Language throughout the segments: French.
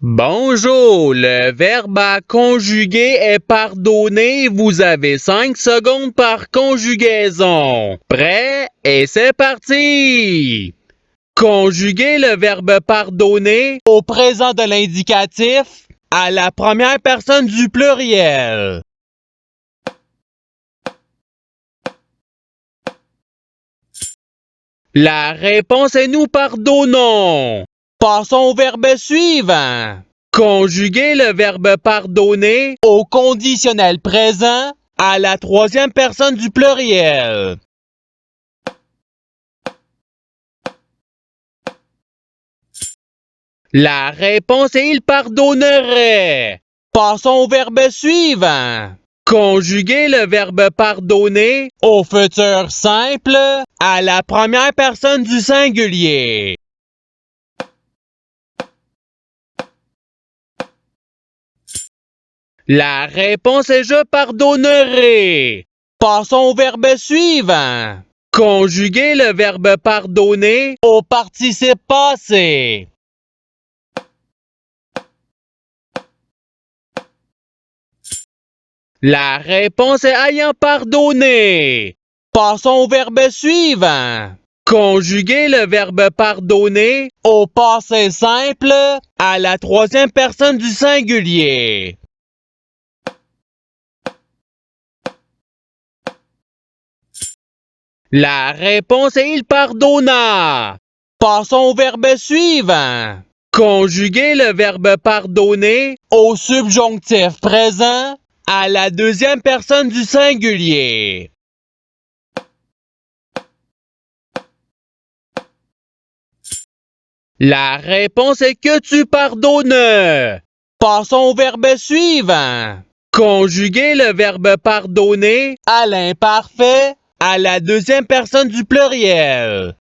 Bonjour, le verbe à conjuguer est pardonner. Vous avez 5 secondes par conjugaison. Prêt? Et c'est parti! Conjuguer le verbe pardonner au présent de l'indicatif à la première personne du pluriel. La réponse est nous pardonnons. Passons au verbe suivant. Conjuguer le verbe pardonner au conditionnel présent à la troisième personne du pluriel. La réponse est il pardonnerait. Passons au verbe suivant. Conjuguer le verbe pardonner au futur simple à la première personne du singulier. La réponse est je pardonnerai. Passons au verbe suivant. Conjuguer le verbe pardonner au participe passé. La réponse est ayant pardonné. Passons au verbe suivant. Conjuguer le verbe pardonner au passé simple à la troisième personne du singulier. La réponse est il pardonna. Passons au verbe suivant. Conjuguer le verbe pardonner au subjonctif présent à la deuxième personne du singulier. La réponse est que tu pardonnes. Passons au verbe suivant. Conjuguer le verbe pardonner à l'imparfait à la deuxième personne du pluriel.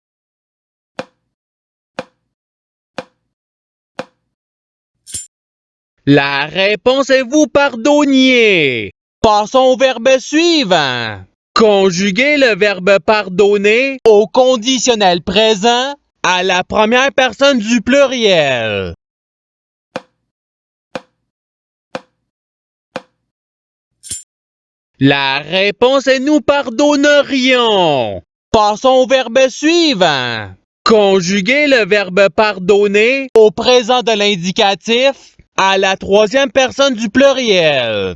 La réponse est vous pardonniez. Passons au verbe suivant. Conjuguer le verbe pardonner au conditionnel présent à la première personne du pluriel. La réponse est nous pardonnerions. Passons au verbe suivant. Conjuguer le verbe pardonner au présent de l'indicatif à la troisième personne du pluriel.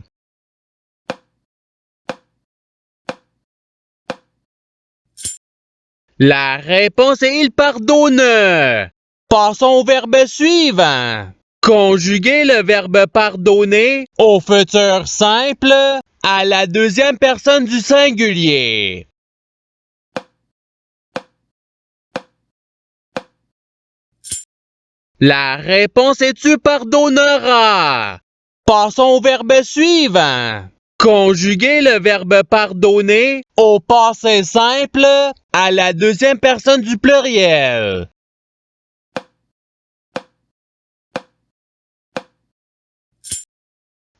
La réponse est il pardonne. Passons au verbe suivant. Conjuguer le verbe pardonner au futur simple à la deuxième personne du singulier. La réponse est tu pardonneras. Passons au verbe suivant. Conjuguer le verbe pardonner au passé simple à la deuxième personne du pluriel.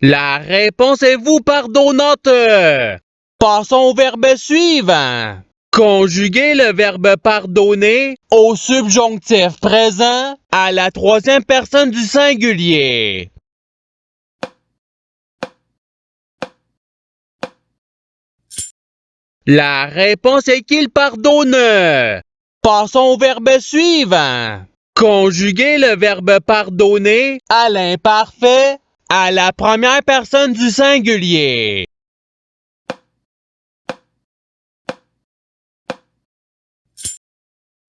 La réponse est vous pardonnante. Passons au verbe suivant. Conjuguer le verbe pardonner au subjonctif présent à la troisième personne du singulier. La réponse est qu'il pardonne. Passons au verbe suivant. Conjuguer le verbe pardonner à l'imparfait à la première personne du singulier.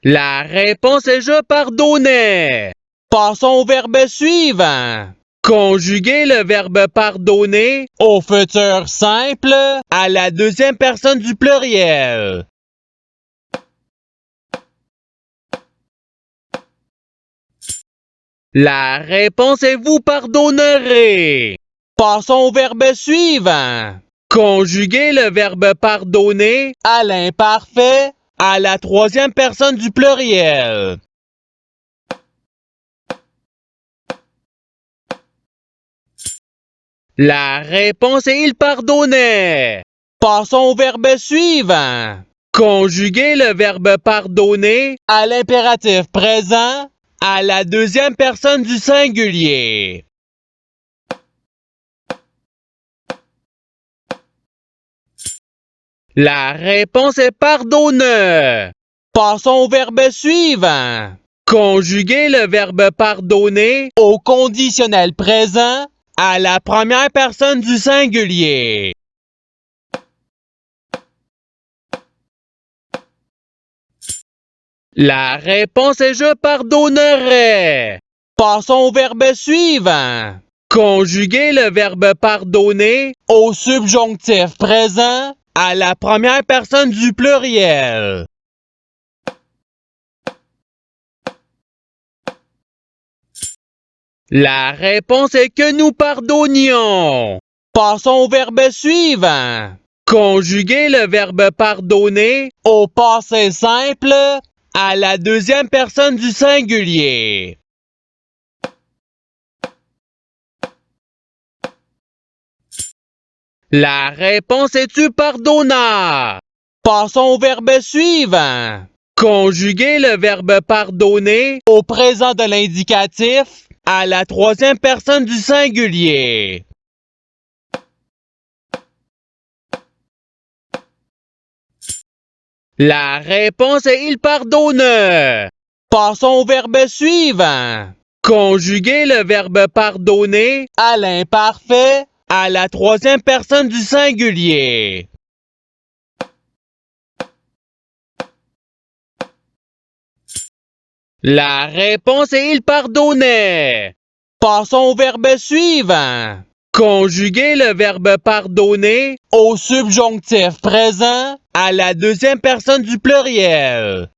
La réponse est je pardonnais. Passons au verbe suivant. Conjuguer le verbe pardonner au futur simple à la deuxième personne du pluriel. La réponse est vous pardonnerez. Passons au verbe suivant. Conjuguer le verbe pardonner à l'imparfait à la troisième personne du pluriel. La réponse est il pardonnait. Passons au verbe suivant. Conjuguer le verbe pardonner à l'impératif présent à la deuxième personne du singulier. La réponse est pardonneux. Passons au verbe suivant. Conjuguez le verbe pardonner au conditionnel présent à la première personne du singulier. La réponse est je pardonnerai. Passons au verbe suivant. Conjuguez le verbe pardonner au subjonctif présent à la première personne du pluriel. La réponse est que nous pardonnions. Passons au verbe suivant. Conjuguez le verbe pardonner au passé simple à la deuxième personne du singulier. La réponse est tu pardonnas. Passons au verbe suivant. Conjuguez le verbe pardonner au présent de l'indicatif à la troisième personne du singulier. La réponse est il pardonne. Passons au verbe suivant. Conjuguez le verbe pardonner à l'imparfait à la troisième personne du singulier. La réponse est il pardonnait. Passons au verbe suivant. Conjuguez le verbe pardonner au subjonctif présent à la deuxième personne du pluriel.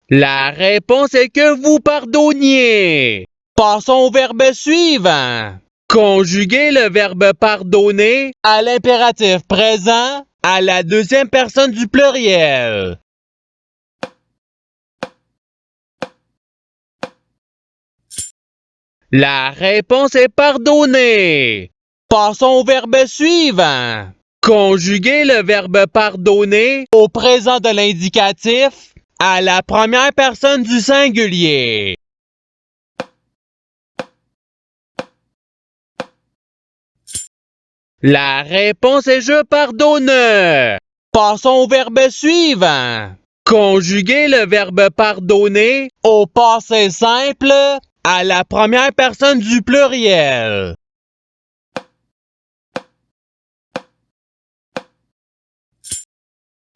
La réponse est que vous pardonniez. Passons au verbe suivant. Conjuguez le verbe pardonner à l'impératif présent à la deuxième personne du pluriel. La réponse est pardonner. Passons au verbe suivant. Conjuguez le verbe pardonner au présent de l'indicatif à la première personne du singulier. La réponse est je pardonne. Passons au verbe suivant. Conjuguez le verbe pardonner au passé simple à la première personne du pluriel.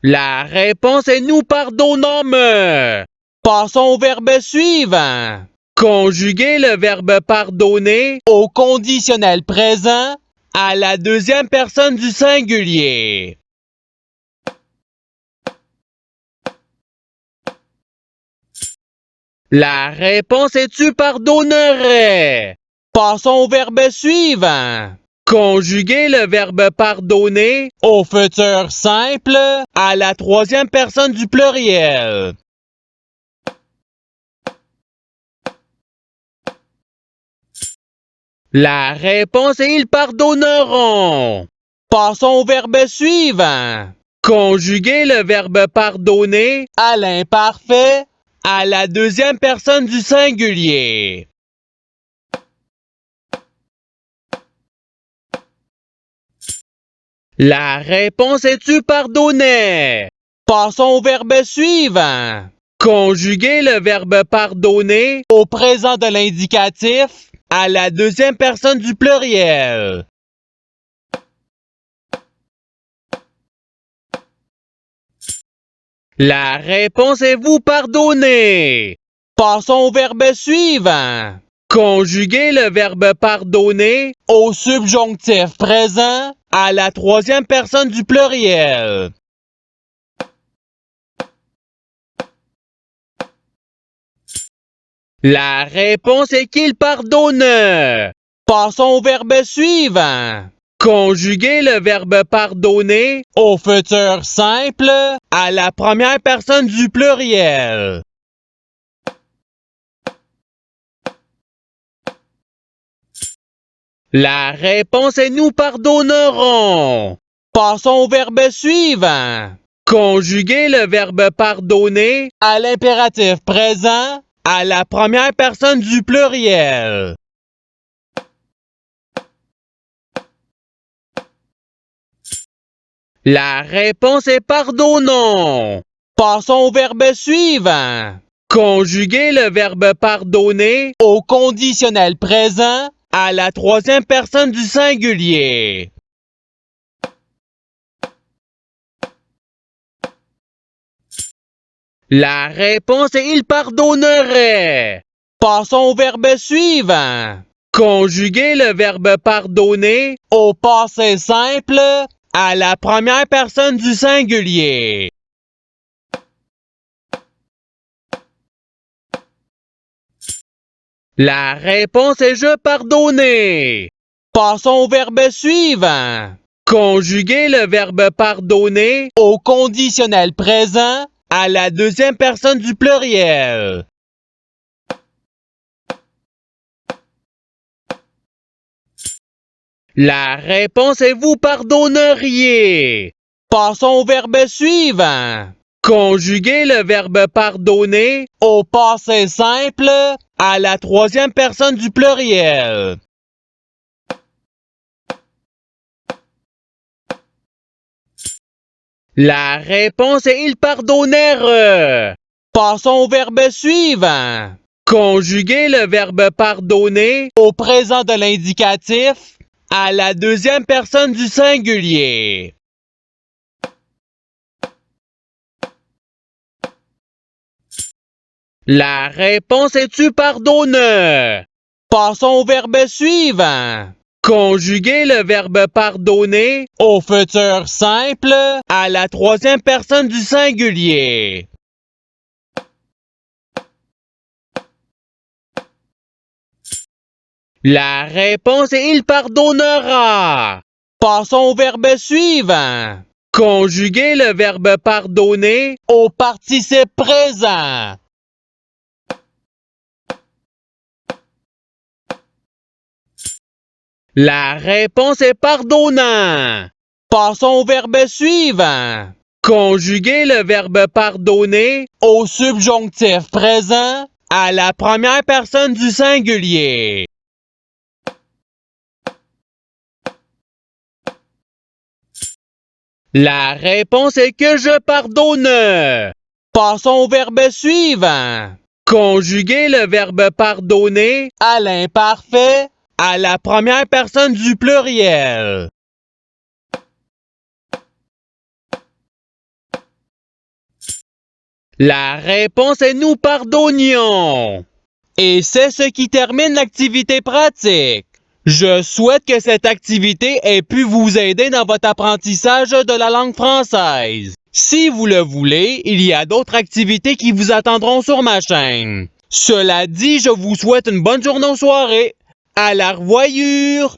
La réponse est nous pardonnons. Passons au verbe suivant. Conjuguez le verbe pardonner au conditionnel présent à la deuxième personne du singulier. La réponse est tu pardonnerais. Passons au verbe suivant. Conjuguez le verbe pardonner au futur simple à la troisième personne du pluriel. La réponse est ils pardonneront. Passons au verbe suivant. Conjuguez le verbe pardonner à l'imparfait à la deuxième personne du singulier. La réponse est tu pardonnais. Passons au verbe suivant. Conjuguez le verbe pardonner au présent de l'indicatif à la deuxième personne du pluriel. La réponse est vous pardonnez. Passons au verbe suivant. Conjuguez le verbe pardonner au subjonctif présent à la troisième personne du pluriel. La réponse est qu'il pardonne. Passons au verbe suivant. Conjuguez le verbe pardonner au futur simple à la première personne du pluriel. La réponse est nous pardonnerons. Passons au verbe suivant. Conjuguez le verbe pardonner à l'impératif présent à la première personne du pluriel. La réponse est pardonnons. Passons au verbe suivant. Conjuguez le verbe pardonner au conditionnel présent à la troisième personne du singulier. La réponse est il pardonnerait. Passons au verbe suivant. Conjuguez le verbe pardonner au passé simple à la première personne du singulier. La réponse est je pardonner. Passons au verbe suivant. Conjuguez le verbe pardonner au conditionnel présent à la deuxième personne du pluriel. La réponse est vous pardonneriez. Passons au verbe suivant. Conjuguez le verbe pardonner au passé simple à la troisième personne du pluriel. La réponse est il pardonnèrent. Passons au verbe suivant. Conjuguez le verbe pardonner au présent de l'indicatif à la deuxième personne du singulier. La réponse est tu pardonnes. Passons au verbe suivant. Conjuguez le verbe pardonner au futur simple à la troisième personne du singulier. La réponse est il pardonnera. Passons au verbe suivant. Conjuguez le verbe pardonner au participe présent. La réponse est pardonnant. Passons au verbe suivant. Conjuguez le verbe pardonner au subjonctif présent à la première personne du singulier. La réponse est que je pardonne. Passons au verbe suivant. Conjuguez le verbe pardonner à l'imparfait à la première personne du pluriel. La réponse est nous pardonnions. Et c'est ce qui termine l'activité pratique. Je souhaite que cette activité ait pu vous aider dans votre apprentissage de la langue française. Si vous le voulez, il y a d'autres activités qui vous attendront sur ma chaîne. Cela dit, je vous souhaite une bonne journée ou soirée. À la revoyure!